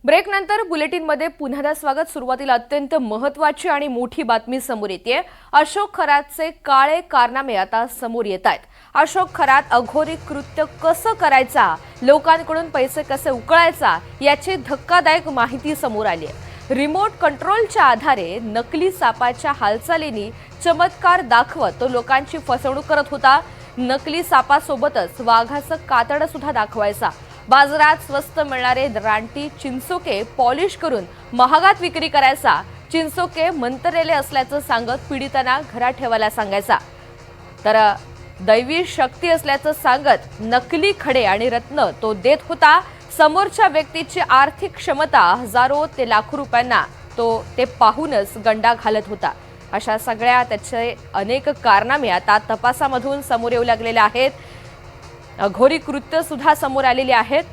ब्रेकनंतर बुलेटिनमध्ये पुन्हा स्वागत। सुरुवातीला अत्यंत महत्त्वाची आणि मोठी बातमी समोर येते। अशोक खरातचे काळे कारनामे आता समोर येतायत। अशोक खरात अघोरी कृत्य कसं करायचा, लोकांकडून पैसे कसे उकळायचा याची धक्कादायक माहिती समोर आली आहे। रिमोट कंट्रोलच्या आधारे नकली सापाच्या हालचालींनी चमत्कार दाखवत तो लोकांची फसवणूक करत होता। नकली सापासोबतच वाघाचं कातडं सुद्धा दाखवायचा। बाजारात स्वस्त मिळणारे रानटी चिंचोके पॉलिश करून महागात विक्री करायचा। चिंचोके मंतरलेले असल्याचं सांगत पीडितांना घरात ठेवायला सांगायचा। तर दैवी शक्ती असल्याचं सांगत नकली खडे आणि रत्न तो देत होता। समोरच्या व्यक्तीची आर्थिक क्षमता हजारो ते लाखो रुपयांना ते पाहूनच गंडा घालत होता। अशा सगळ्या त्याचे अनेक कारनामे आता तपासामधून समोर येऊ लागलेले आहेत। अघोरी कृत्य सुद्धा समोर आलेली आहेत।